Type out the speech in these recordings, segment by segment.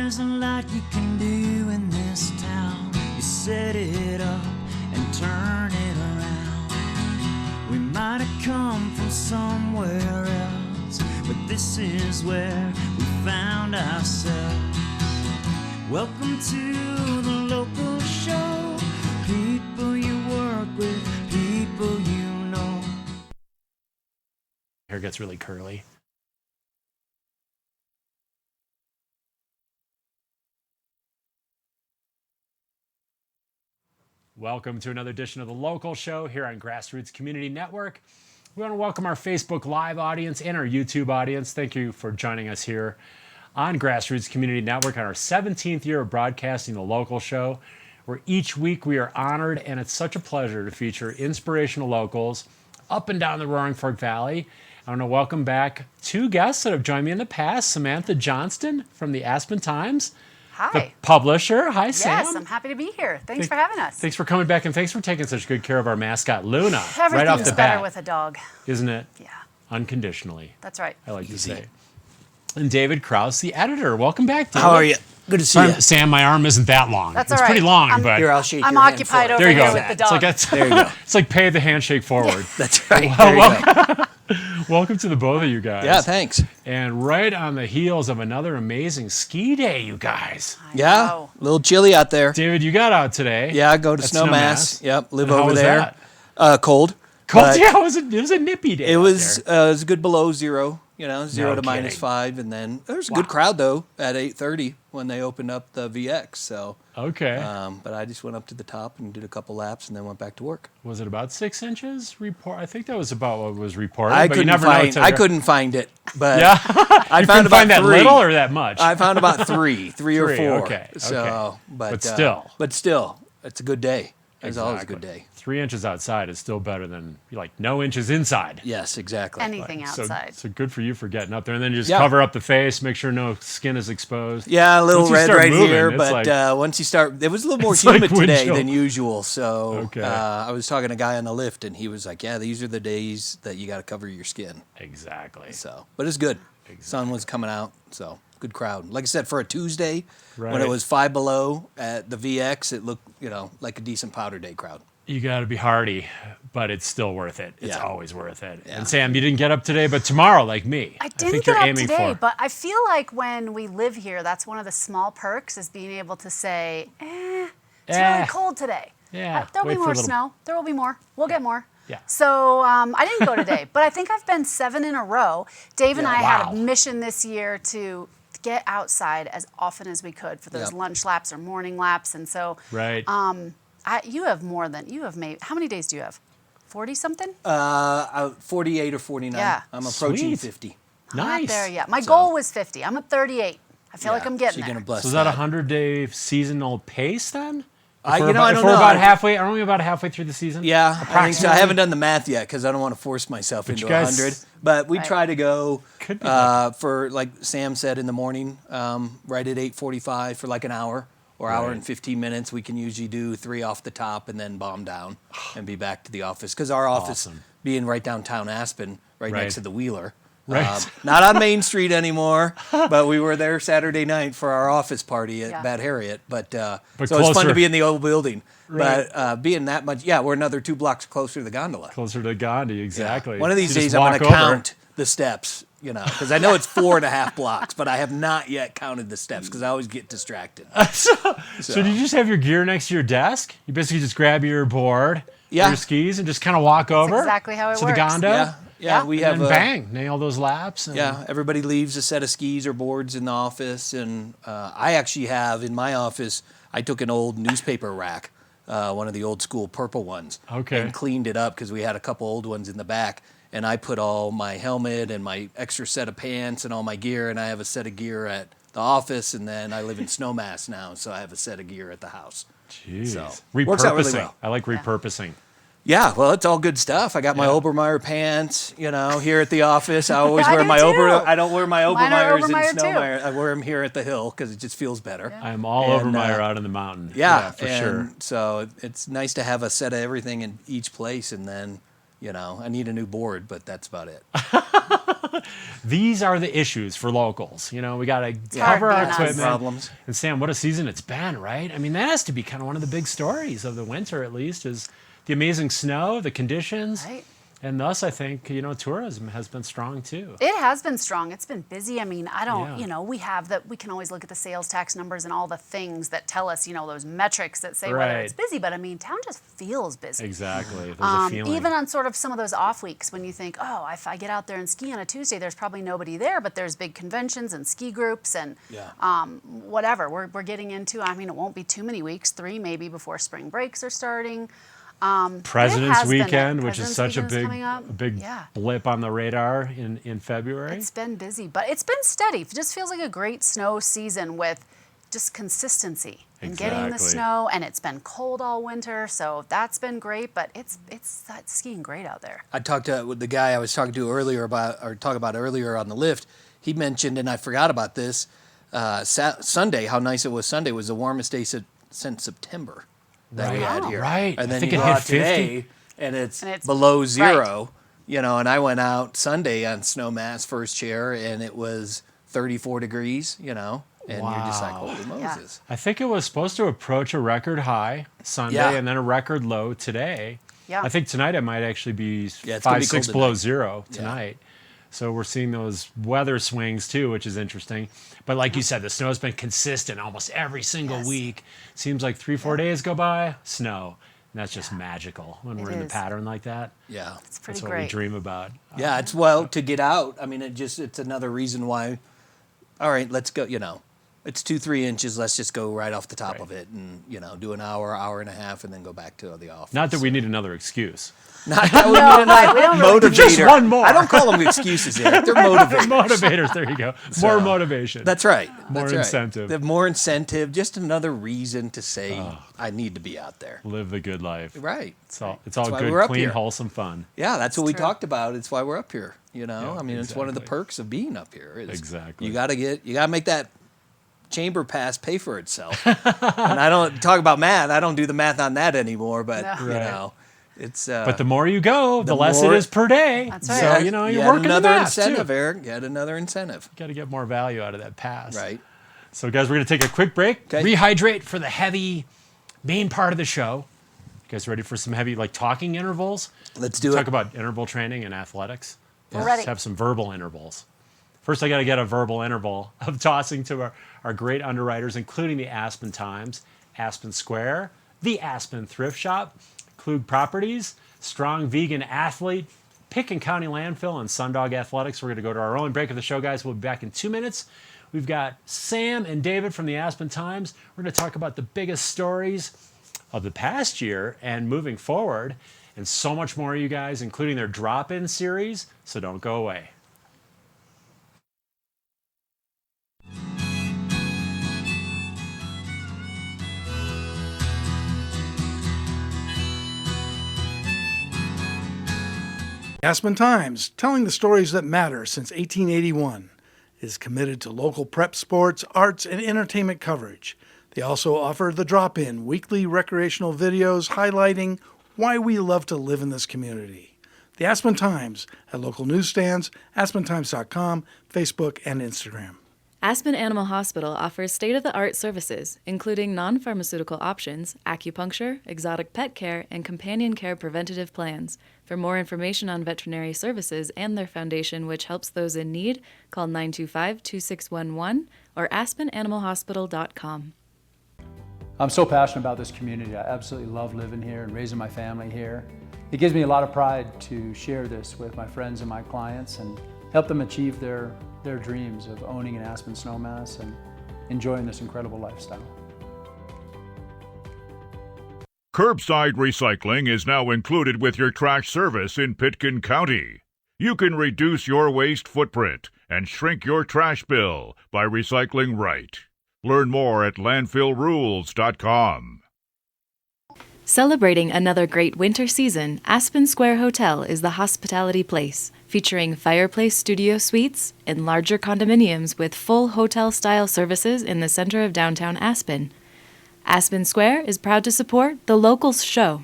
there's a lot you can do in this town. You set it up and turn it around. We might have come from somewhere else, but this is where we found ourselves. Welcome to the local show. People you work with, people you know. Hair gets really curly. Welcome to another edition of the Local Show here on GrassRoots Community Network. We want to welcome our Facebook Live audience and our YouTube audience. Thank you for joining us here on GrassRoots Community Network on our 17th year of broadcasting the Local Show, where each week we are honored, and it's such a pleasure to feature inspirational locals up and down the Roaring Fork Valley. I want to welcome back two guests that have joined me in the past, Samantha Johnston from the Aspen Times. Hi. The publisher. Hi, Sam. Yes, I'm happy to be here. Thanks for having us. Thanks for coming back, and thanks for taking such good care of our mascot, Luna, Everything's right off the better bat. with a dog. Isn't it? Yeah. Unconditionally. That's right. I like to say. And David Krause, the editor. Welcome back, David. How are you? Good to see you. Sam, my arm isn't that long. That's it's all right. pretty long, but Here, I'll shake I'm your hand occupied for over there you here go. with the dog. There you go. It's like pay the handshake forward. That's right. There you go. Welcome to the both of you guys. Yeah, thanks. And right on the heels of another amazing ski day, you guys. Yeah, know. a little chilly out there. David, you got out today. Yeah, I go to at Snowmass. Yep, live And how over was there. that? Cold. Cold. but Yeah, it was a nippy day. It out was there. it was good below zero. You know, 0 to kidding. -5, and then there was a Wow. good crowd though at 8:30 when they opened up the VX. So, Okay. but I just went up to the top and did a couple laps and then went back to work. Was it about 6 inches? I think that was about what was reported. I but you couldn't never know find. till I you're- couldn't find it, but Yeah. I You found couldn't about find that 3. little or that much. I found about three or Three, 4. okay, So, okay. but But still. it's a good day. It's always a good Exactly. day. 3 inches outside is still better than like no inches inside. Yes, exactly. Anything outside. So good for you for getting up there, and then you just Yeah. cover up the face, make sure no skin is exposed. Yeah, a little Once you red start right moving, here, it's but like- once you start, it was a little more It's like humid today windshield. than usual. So Okay. I was talking to a guy on the lift, and he was like, "Yeah, these are the days that you got to cover your skin." Exactly. So, but it's good. Sun was coming out, so good crowd. Like I said, for a Tuesday when Right. it was 5 below at the VX, it looked like a decent powder day crowd. You got to be hardy, but it's still worth it. It's Yeah. always worth it. Yeah. And Sam, you didn't get up today, but tomorrow, like me. I didn't think get you're up aiming today, for. but I feel like when we live here, that's one of the small perks is being able to say, it's really cold today. Yeah, There'll wait be for a more little- snow. There will be more. We'll get more. Yeah. So I didn't go today, but I think I've been 7 in a row. Dave and I had Wow. a mission this year to get outside as often as we could for those Yep. lunch laps or morning laps. And so Right. you have made, how many days do you have? 40 something? 48 or 49. Yeah. I'm approaching Sweet. 50. Not Nice. there yet. My goal was 50. I'm at 38. I feel like Yeah, I'm so getting you're there. gonna bless So is that a that. 100-day seasonal pace then? I If we're don't about know. halfway, aren't we about halfway through the season? Yeah, I think so. I Approximately? haven't done the math yet because I don't want to force myself But into you guys- 100. But we Right. try to go Could be for, like Sam said, in the morning, right at 8:45 for like an hour or hour Right. and 15 minutes. We can usually do 3 off the top and then bomb down and be back to the office. Because our office, Awesome. being right downtown Aspen, right Right. next to the Wheeler. Right. Not on Main Street anymore, but we were there Saturday night for our office party at Yeah. Bad Harriet. But so it's closer. fun to be in the old building. Right. But being that much, yeah, we're another 2 blocks closer to the gondola. Closer to Gandhi, exactly. One of these You just days, I'm going walk to over. count the steps, because I know it's 4.5 blocks, but I have not yet counted the steps because I always get distracted. So do you just have your gear next to your desk? You basically just grab your board, Yeah. your skis, and just kind of walk over exactly how it to works. the gondo. Yeah, Yeah. we And have bang, nail those laps. And Yeah, everybody leaves a set of skis or boards in the office, and I actually have in my office. I took an old newspaper rack, one of the old school purple ones, Okay. and cleaned it up because we had a couple old ones in the back. And I put all my helmet and my extra set of pants and all my gear, and I have a set of gear at the office, and then I live in Snowmass now, so I have a set of gear at the house. Jeez. So, Repurposing. works out really well. I like repurposing. Yeah, well, it's all good stuff. I got my Yeah. Obermeyer pants, here at the office. I always I wear do my too. I don't wear my Mine are Obermeyers in Obermeyer too. Snowmeyer. I wear them here at the hill because it just feels better. I'm all over And, Meyer out in the mountain. Yeah, for and sure. so it's nice to have a set of everything in each place, and then, I need a new board, but that's about it. These are the issues for locals. You know, we got to hard cover our being us. equipment. Problems. And Sam, what a season it's been, right? I mean, that has to be kind of one of the big stories of the winter, at least, is the amazing snow, the conditions. Right. And thus, I think, you know, tourism has been strong too. It has been strong. It's been busy. I mean, I don't, Yeah. you know, we can always look at the sales tax numbers and all the things that tell us, you know, those metrics that say whether Right. it's busy. But I mean, town just feels busy. Exactly. There's a feeling. Even on sort of some of those off weeks when you think, oh, if I get out there and ski on a Tuesday, there's probably nobody there, but there's big conventions and ski groups and whatever we're getting into. I mean, it won't be too many weeks, 3 maybe before spring breaks are starting. President's Weekend, which President's is such a Weekend is coming up. big Yeah. blip on the radar in February. It's been busy, but it's been steady. It just feels like a great snow season with just consistency and getting the Exactly. snow. And it's been cold all winter, so that's been great. But it's skiing great out there. I talked to with the guy I was talking to earlier about earlier on the lift. He mentioned, and I forgot about this, Sunday, how nice it was. Sunday was the warmest day since September that we had here. Right. And I then think you it go hit out today, and it's And it's- below zero. You know, and I went out Sunday on Snowmass first chair, and it was 34 degrees. You know, and you're just like, holy Moses. I think it was supposed to approach a record high Sunday Yeah. and then a record low today. Yeah. I think tonight it might actually be it's gonna 5, be 6 cold below tonight. zero tonight. So we're seeing those weather swings too, which is interesting. But like you said, the snow's been consistent almost every single Yes. week. Seems like 3-4 days go by, snow. And that's just magical when It we're in the is. pattern like that. Yeah. It's pretty That's what great. we dream about. Yeah, it's to get out. I mean, it's another reason why. All right, let's go. You know, it's 2-3 inches. Let's just go right off the top of it, and do an hour and a half, and then go back to the office. Not that we need another excuse. Not that we need a motivator. Just one more. I don't call them excuses, Eric. They're motivators. Motivators, there you go. More motivation. That's right. More That's right. incentive. They have more incentive. Just another reason to say I need to be out there. Live the good life. Right. It's all That's why good, we're up clean, here. wholesome fun. Yeah, that's what we true. talked about. It's why we're up here. You know, Yeah, I mean, it's one of the exactly. perks of being up here. Is Exactly. You gotta make that chamber pass pay for itself. And I don't talk about math. I don't do the math on that anymore. But No. you Right. know, it's. But the more you go, the less more- it is per day. That's So, right. you're yet working another the math incentive, too. Eric. Yet another incentive. Got to get more value out of that pass. Right. So, guys, we're going to take a quick break, 'Kay. rehydrate for the heavy main part of the show. You guys ready for some heavy, talking intervals? Let's do Talk it. about interval training and athletics. We're Let's ready. have some verbal intervals. First, I got to get a verbal interval of tossing to our great underwriters, including the Aspen Times, Aspen Square, the Aspen Thrift Shop, Klug Properties, Strong Vegan Athlete, Picken County Landfill, and Sundog Athletics. We're going to go to our only break of the show, guys. We'll be back in 2 minutes. We've got Sam and David from the Aspen Times. We're going to talk about the biggest stories of the past year and moving forward, and so much more, you guys, including their drop-in series. So don't go away. Aspen Times, telling the stories that matter since 1881, is committed to local prep sports, arts, and entertainment coverage. They also offer the Drop-In, weekly recreational videos highlighting why we love to live in this community. The Aspen Times at local newsstands, aspentimes.com, Facebook, and Instagram. Aspen Animal Hospital offers state-of-the-art services, including non-pharmaceutical options, acupuncture, exotic pet care, and companion care preventative plans. For more information on veterinary services and their foundation, which helps those in need, call 925-2611 or aspenanimalhospital.com. I'm so passionate about this community. I absolutely love living here and raising my family here. It gives me a lot of pride to share this with my friends and my clients and help them achieve their dreams of owning an Aspen Snowmass and enjoying this incredible lifestyle. Curbside recycling is now included with your trash service in Pitkin County. You can reduce your waste footprint and shrink your trash bill by recycling right. Learn more at landfillrules.com. Celebrating another great winter season, Aspen Square Hotel is the hospitality place, featuring fireplace studio suites and larger condominiums with full hotel-style services in the center of downtown Aspen. Aspen Square is proud to support the Locals Show.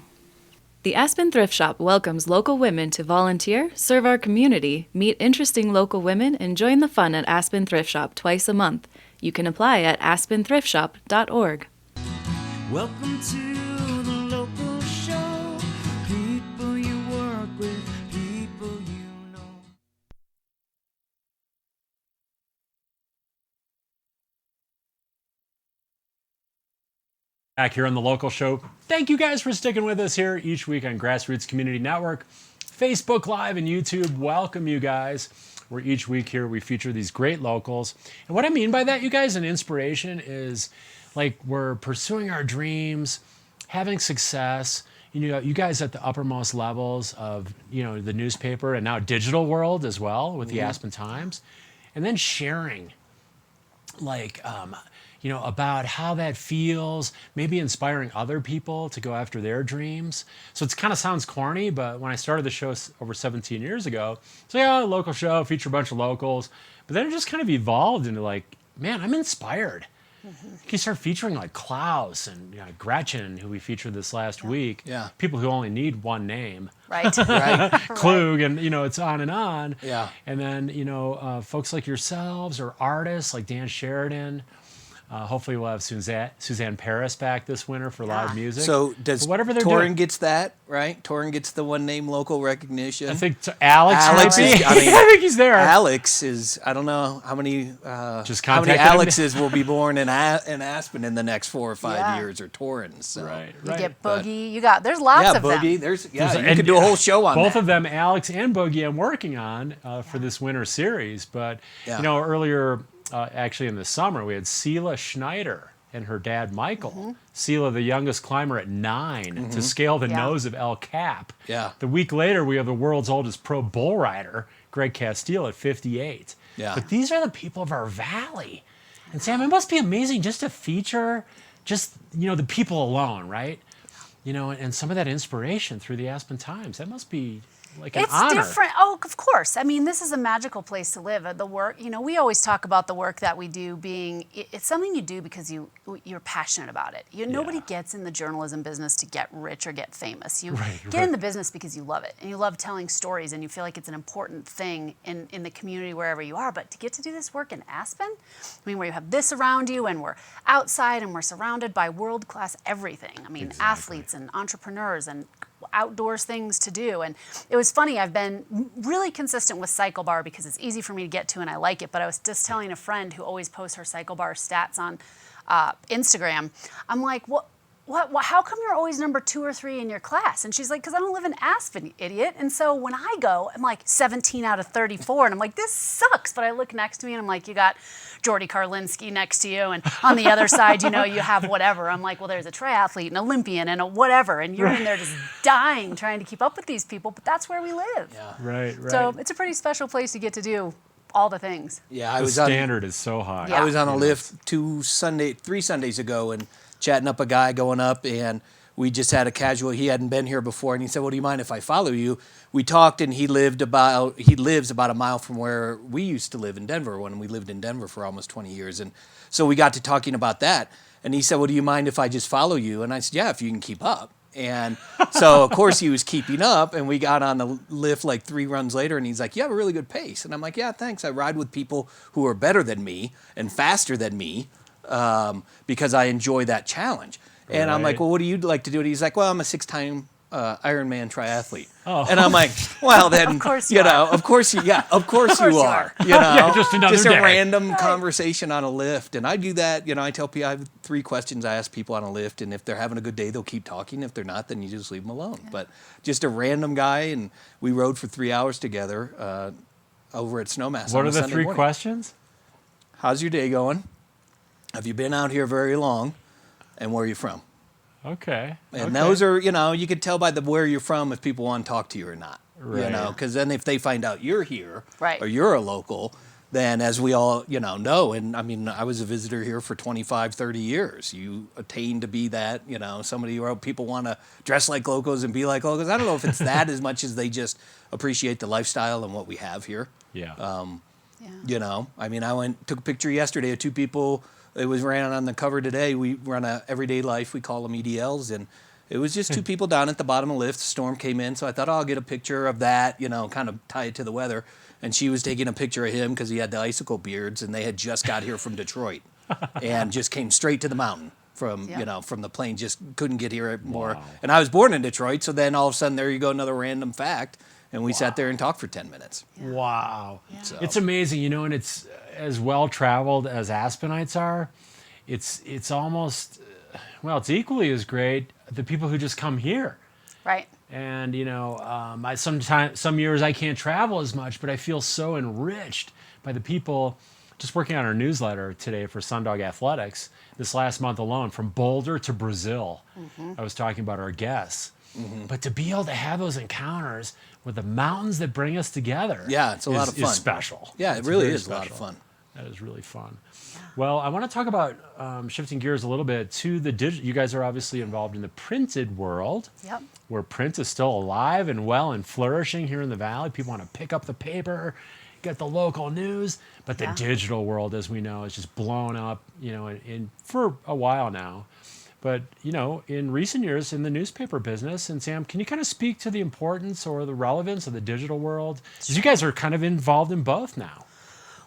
The Aspen Thrift Shop welcomes local women to volunteer, serve our community, meet interesting local women, and join the fun at Aspen Thrift Shop twice a month. You can apply at aspenthriftshop.org. Welcome to the local show. People you work with, people you know. Back here on the local show. Thank you guys for sticking with us here each week on GrassRoots Community Network, Facebook Live, and YouTube. Welcome, you guys. Where each week here we feature these great locals. And what I mean by that, you guys, an inspiration is like we're pursuing our dreams, having success. You know, you guys at the uppermost levels of, you know, the newspaper and now digital world as well with the Aspen Times, and then sharing like you know, about how that feels, maybe inspiring other people to go after their dreams. So it kind of sounds corny, but when I started the show over 17 years ago, so yeah, local show, feature a bunch of locals, but then it just kind of evolved into like, man, I'm inspired. You start featuring like Krause and Gretchen, who we featured this last week. Yeah. People who only need one name. Right. Right. Klug, and you know, it's on and on. Yeah. And then, you know, folks like yourselves or artists like Dan Sheridan. Hopefully we'll have Suzanne Paris back this winter for live music. So does But whatever they're Torrin doing. gets that, right? Torrin gets the one name local recognition. I think Alex Alex might be. is, I mean, I think he's there. Alex is, I don't know how many Just how many contacted him. Alexes will be born in Aspen in the next 4 or 5 Yeah. years, or Torrens. So. Right, You right. get Boogie. There's lots Yeah, of Boogie. them. There's you And could do a whole show on both that. of them, Alex and Boogie, I'm working on for this winter series. But Yeah. you know, earlier, actually in the summer, we had Sela Schneider and her dad Michael. Sela, the youngest climber at 9, to scale the nose of El Cap. Yeah. The week later, we have the world's oldest pro bull rider, Greg Castile, at 58. Yeah. But these are the people of our valley. And Sam, it must be amazing just to feature just, you know, the people alone, right? You know, and some of that inspiration through the Aspen Times. That must be like an It's honor. different. Oh, of course. I mean, this is a magical place to live. The work, you know, we always talk about the work that we do being, it's something you do because you're passionate about it. Nobody gets in the journalism business to get rich or get famous. You get in the business because you love it and you love telling stories and you feel like it's an important thing in the community wherever you are. But to get to do this work in Aspen, I mean, where you have this around you and we're outside and we're surrounded by world-class everything. I mean, athletes and entrepreneurs and outdoors things to do. And it was funny, I've been really consistent with Cycle Bar because it's easy for me to get to and I like it, but I was just telling a friend who always posts her Cycle Bar stats on Instagram, I'm like, how come you're always number 2 or 3 in your class? And she's like, because I don't live in Aspen, you idiot. And so when I go, I'm like 17 out of 34. And I'm like, this sucks. But I look next to me and I'm like, you got Jordy Karlinski next to you. And on the other side, you know, you have whatever. I'm like, well, there's a triathlete, an Olympian, and a whatever. And you're in there just dying trying to keep up with these people. But that's where we live. Yeah. Right. So it's a pretty special place to get to do all the things. Yeah, I the was on standard is so high. Yeah. I was on a lift 3 Sundays ago and chatting up a guy going up, and we just had a casual. He hadn't been here before, and he said, "Well, do you mind if I follow you?" We talked, and he lives about a mile from where we used to live in Denver when we lived in Denver for almost 20 years, and so we got to talking about that. And he said, "Well, do you mind if I just follow you?" And I said, "Yeah, if you can keep up." And so, of course, he was keeping up, and we got on the lift like 3 runs later, and he's like, "You have a really good pace." And I'm like, "Yeah, thanks. I ride with people who are better than me and faster than me because I enjoy that challenge." And I'm like, Right. "Well, what do you like to do?" And he's like, "Well, I'm a 6-time Ironman triathlete." Oh. And I'm like, "Well, then, Of course you you know, of course you are. You know, Yeah, just another a day. random conversation on a lift." And I do that. You know, I tell people I have 3 questions I ask people on a lift, and if they're having a good day, they'll keep talking. If they're not, then you just leave them alone. But just a random guy, and we rode for 3 hours together over at Snowmass. What on are a the Sunday 3 morning. questions? How's your day going? Have you been out here very long? And where are you from? Okay. And those are, you know, you could tell by the where you're from if people want to talk to you or not. You Right. know, because then if they find out you're here Right. or you're a local, then as we all, know, and I mean, I was a visitor here for 25, 30 years. You attain to be that, somebody where people want to dress like locals and be like locals. I don't know if it's that as much as they just appreciate the lifestyle and what we have here. Yeah. I mean, took a picture yesterday of 2 people. It was ran on the cover today. We run a everyday life. We call them EDLs, and It was just two people down at the bottom of the lift. The storm came in, so I thought, I'll get a picture of that, kind of tie it to the weather. And she was taking a picture of him because he had the icicle beards, and they had just got here from Detroit and just came straight to the mountain from the plane. Just couldn't get here more. Wow. And I was born in Detroit, so then all of a sudden, there you go, another random fact. And we sat there and talked for 10 minutes. Yeah. Wow. Yeah. So. It's amazing, and it's as well-traveled as Aspenites are. It's almost, it's equally as great the people who just come here. Right. And, some years I can't travel as much, but I feel so enriched by the people just working on our newsletter today for Sundog Athletics this last month alone, from Boulder to Brazil. I was talking about our guests. But to be able to have those encounters with the mountains that bring us together, it's a lot of fun. Is special. Yeah, it really is a lot of fun. That is really fun. Yeah. Well, I want to talk about shifting gears a little bit to the digital. You guys are obviously involved in the printed world, where print is still alive and well and flourishing here in the Valley. People want to pick up the paper, get the local news, but the digital world, as we know, is just blown up, for a while now. But, in recent years in the newspaper business, and Sam, can you kind of speak to the importance or the relevance of the digital world? Because you guys are kind of involved in both now.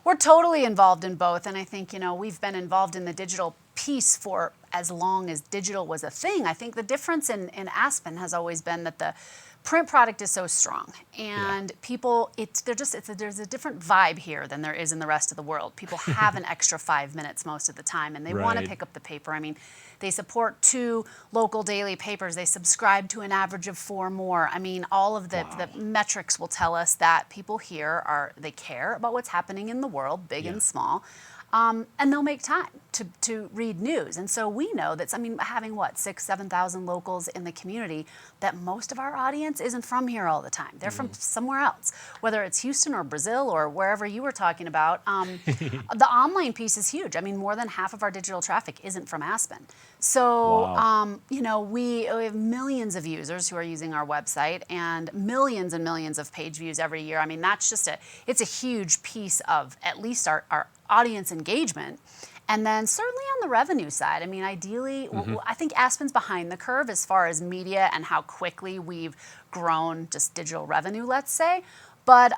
We're totally involved in both. And I think, we've been involved in the digital piece for as long as digital was a thing. I think the difference in Aspen has always been that the print product is so strong, and people, there's a different vibe here than there is in the rest of the world. People have an extra 5 minutes most of the time, and they want to pick up the paper. I mean, they support 2 local daily papers. They subscribe to an average of 4 more. I mean, all of the metrics will tell us that people here they care about what's happening in the world, big and small. And they'll make time to read news. And so we know that, having 6,000-7,000 locals in the community, that most of our audience isn't from here all the time. They're from somewhere else, whether it's Houston or Brazil or wherever you were talking about. The online piece is huge. More than half of our digital traffic isn't from Aspen. So, we have millions of users who are using our website and millions of page views every year. That's just it's a huge piece of at least our audience engagement. And then certainly on the revenue side, ideally, I think Aspen's behind the curve as far as media and how quickly we've grown just digital revenue, let's say. But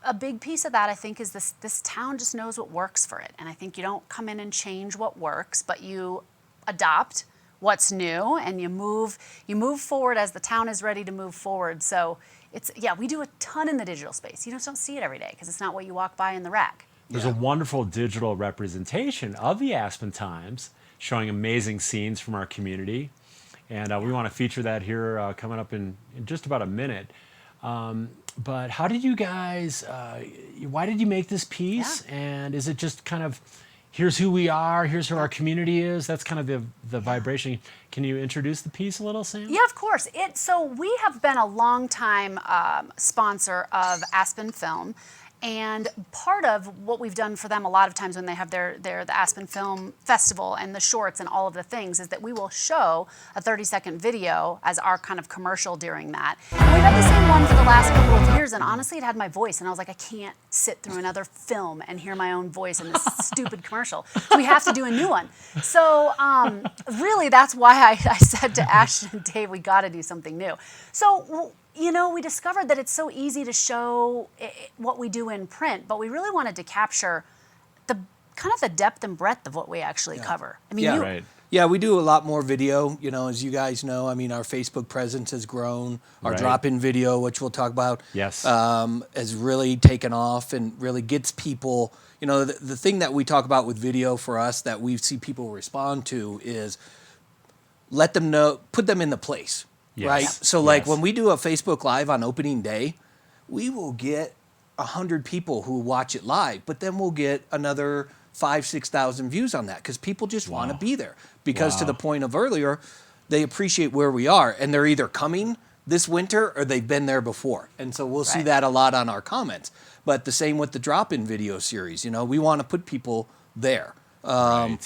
a big piece of that, I think, is this town just knows what works for it. And I think you don't come in and change what works, but you adopt what's new and you move forward as the town is ready to move forward. So we do a ton in the digital space. You just don't see it every day because it's not what you walk by in the rack. There's a wonderful digital representation of the Aspen Times showing amazing scenes from our community. And we want to feature that here coming up in just about a minute. But how did you guys, why did you make this piece? Yeah. And is it just kind of, here's who we are, here's who our community is? That's kind of the vibration. Can you introduce the piece a little, Sam? Yeah, of course. So we have been a long-time sponsor of Aspen Film. And part of what we've done for them a lot of times when they have the Aspen Film Festival and the shorts and all of the things is that we will show a 30-second video as our kind of commercial during that. And we've had the same one for the last couple of years, and honestly, it had my voice, and I was like, I can't sit through another film and hear my own voice in this stupid commercial. So we have to do a new one. So really, that's why I said to Ashton and Dave, we got to do something new. So we discovered that it's so easy to show what we do in print, but we really wanted to capture the kind of the depth and breadth of what we actually cover. Yeah, we do a lot more video, as you guys know. Our Facebook presence has grown. Our drop-in video, which we'll talk about, has really taken off and really gets people, the thing that we talk about with video for us that we see people respond to is let them know, put them in the place. Yes. Right? So when we do a Facebook Live on opening day, we will get 100 people who watch it live, but then we'll get another 5,000-6,000 views on that because people just want to be there. Because to the point of earlier, they appreciate where we are, and they're either coming this winter or they've been there before. And so we'll see that a lot on our comments. But the same with the drop-in video series. We want to put people there. And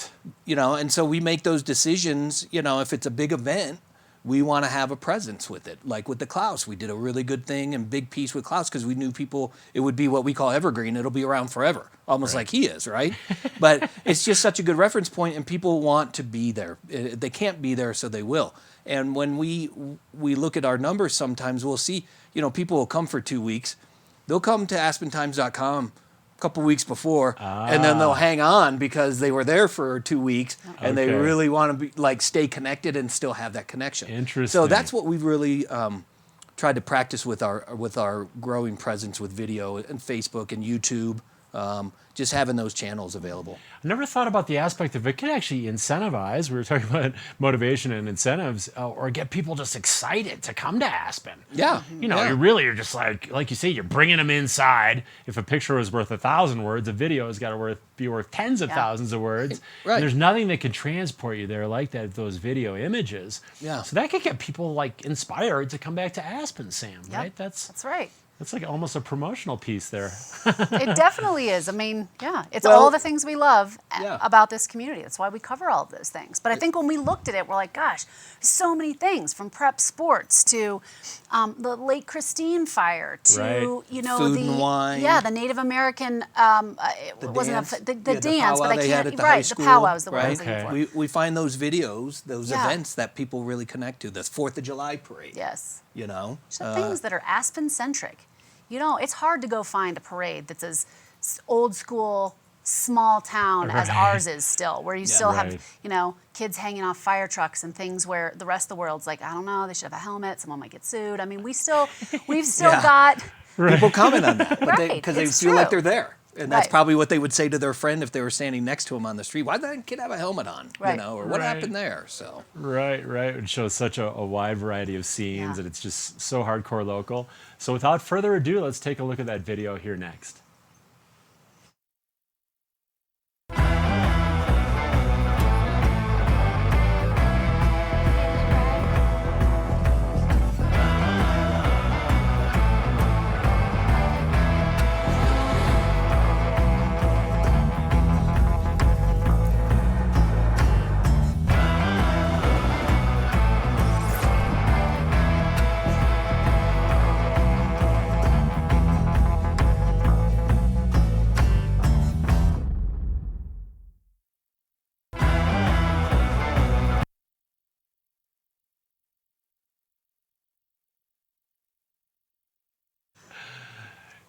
so we make those decisions, if it's a big event, we want to have a presence with it. Like with the Krause, we did a really good thing and big piece with Krause because we knew people, it would be what we call evergreen. It'll be around forever, almost like he is, right? But it's just such a good reference point, and people want to be there. They can't be there, so they will. And when we look at our numbers sometimes, we'll see, people will come for 2 weeks. They'll come to aspentimes.com a couple weeks before, and then they'll hang on because they were there for 2 weeks, and they really want to be stay connected and still have that connection. Interesting. So that's what we've really tried to practice with our growing presence with video and Facebook and YouTube. Just having those channels available. I never thought about the aspect of it could actually incentivize. We were talking about motivation and incentives, or get people just excited to come to Aspen. Yeah. You're just like you say, you're bringing them inside. If a picture was worth 1,000 words, a video has got to be worth tens of thousands of words. Right. And there's nothing that can transport you there like that, those video images. Yeah. So that could get people inspired to come back to Aspen, Sam, right? That's right. That's like almost a promotional piece there. It definitely is. I mean, it's Well, all the things we love about this community. That's why we cover all of those things. But I think when we looked at it, we're like, gosh, so many things, from prep sports to the Lake Christine fire to, Food and wine. Yeah, the Native American, it wasn't dance. the The dance, powwow but I they had can't, at the high the school, powwow is the word I right? was looking for. We find those videos, those Yeah. events that people really connect to. The 4th of July parade. Yes. So Things that are Aspen-centric. It's hard to go find a parade that's as old school, small town as ours is still, where you still have, kids hanging off fire trucks and things where the rest of the world's like, I don't know, they should have a helmet, someone might get sued. I mean, we've still got... People comment on that, but because they it's feel like true. they're there. And that's Right. probably what they would say to their friend if they were standing next to him on the street. Why did that kid have a helmet on? Right. Or what happened there? So Right. It shows such a wide variety of scenes, and it's just so hardcore local. So without further ado, let's take a look at that video here next.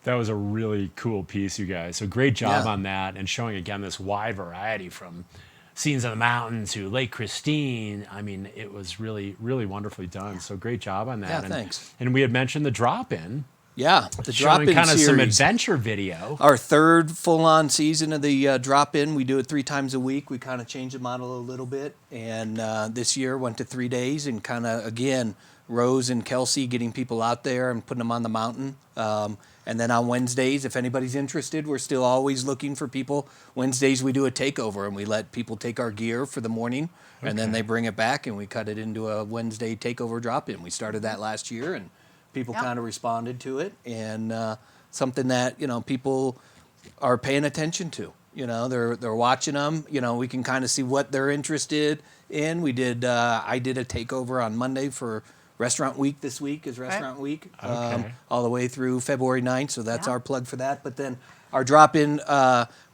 That was a really cool piece, you guys. So great job on that, and showing again this wide variety from scenes of the mountain to Lake Christine. I mean, it was really, really wonderfully done. So great job on that. Yeah, and, thanks. And we had mentioned the drop-in. Yeah, the Showing drop-in kind of series. some adventure video. Our third full-on season of the drop-in. We do it 3 times a week. We kind of changed the model a little bit, and this year went to 3 days, and kind of again Rose and Kelsey getting people out there and putting them on the mountain. And then on Wednesdays, if anybody's interested, we're still always looking for people. Wednesdays we do a takeover, and we let people take our gear for the morning, and then they bring it back, and we cut it into a Wednesday takeover drop-in. We started that last year, and people kind of responded to it, and something that people are paying attention to. They're watching them. We can kind of see what they're interested in. We did. I did a takeover on Monday for Restaurant Week. This week is Restaurant Week, all the way through February 9th. So that's our plug for that. But then our drop-in,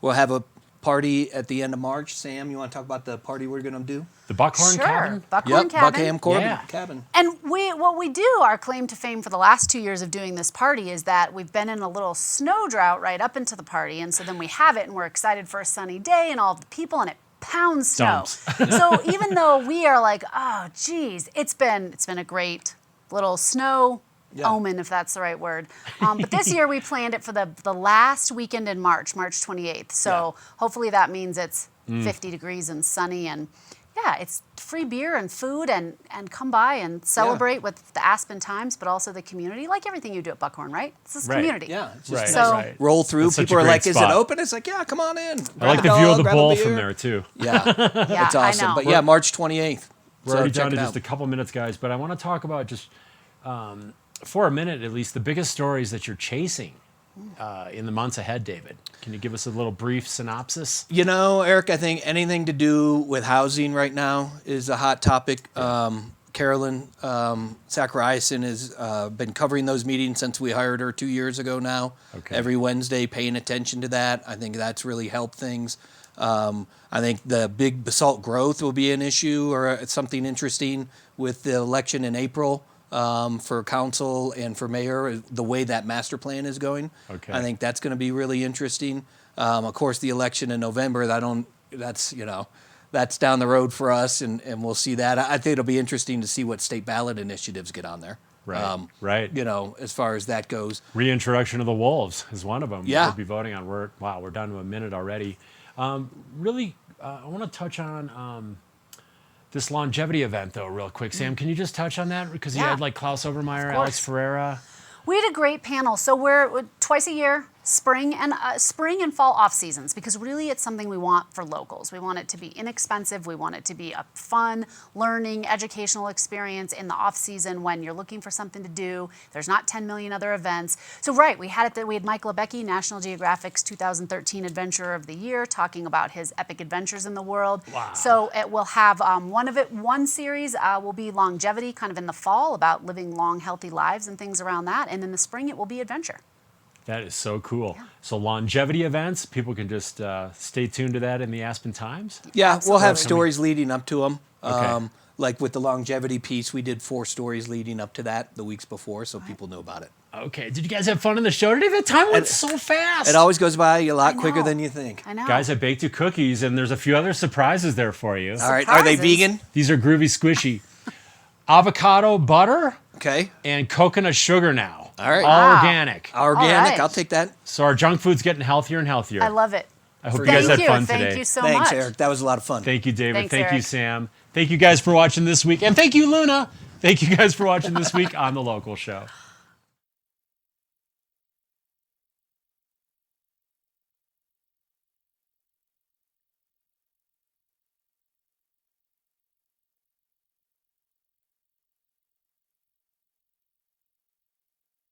we'll have a party at the end of March. Sam, you want to talk about the party we're going to do? The Buckhorn Cabin? Buckhorn Cabin. Buckham Corbin Cabin. And what we do, our claim to fame for the last 2 years of doing this party is that we've been in a little snow drought right up into the party. And so then we have it, and we're excited for a sunny day and all of the people, and it pounds snow. So even though we are like, oh, geez, it's been a great little snow omen, if that's the right word. But this year we planned it for the last weekend in March 28th. So hopefully that means it's 50 degrees and sunny, and it's free beer and food, and come by and celebrate with the Aspen Times, but also the community, like everything you do at Buckhorn, right? It's this community. Yeah, it's just So roll through. That's People such a are great like, "Is it spot. open?" It's like, "Yeah, come on in." I like the view of the bowl from there too. Yeah, it's awesome. I know. But yeah, March 28th. We're already down to just a couple minutes, guys, but I want to talk about just for a minute at least the biggest stories that you're chasing in the months ahead, David. Can you give us a little brief synopsis? Eric, I think anything to do with housing right now is a hot topic. Carolyn Zachariason has been covering those meetings since we hired her 2 years ago now. Okay. Every Wednesday, paying attention to that. I think that's really helped things. I think the big basalt growth will be an issue or something interesting with the election in April for council and for mayor, the way that master plan is going. Okay. I think that's going to be really interesting. Of course, the election in November, that's down the road for us, and we'll see that. I think it'll be interesting to see what state ballot initiatives get on there. Right. Right. You know, as far as that goes. Reintroduction of the wolves is one of them. Yeah. We'll be voting on. We're down to a minute already. Really, I want to touch on this longevity event, though, real quick. Sam, can you just touch on that? Because you Yeah. had like Klaus Obermeyer, Of Alex course. Ferreira. We had a great panel. So we're twice a year, spring and fall off seasons, because really it's something we want for locals. We want it to be inexpensive. We want it to be a fun, learning, educational experience in the off season when you're looking for something to do. There's not 10 million other events. So right, we had Mike Lebecki, National Geographic's 2013 Adventurer of the Year, talking about his epic adventures in the world. Wow. So it will have one series will be longevity, kind of in the fall, about living long, healthy lives and things around that. And in the spring, it will be adventure. That is so cool. So longevity events, people can just stay tuned to that in the Aspen Times. Yeah, we'll have Absolutely. stories leading up to them. Okay. Like with the longevity piece, we did 4 stories leading up to that the weeks before, so people know about it. Okay. Did you guys have fun in the show today? The time went so fast. It always goes by a lot I quicker know. than you think. I know. Guys, I baked you cookies, and there's a few other surprises there for you. All right, are they Surprises. vegan? These are groovy squishy. Avocado butter Okay, and coconut sugar now. All right. All Wow. organic. organic. right. I'll take that. So our junk food's getting healthier and healthier. I love it. I hope you Thank guys had you. fun Thank today. you so Thanks, much. Eric. That was a lot of fun. Thank you, David. Thanks, Thank you, Eric. Sam. Thank you guys for watching this week. And thank you, Luna. Thank you guys for watching this week on The Local Show.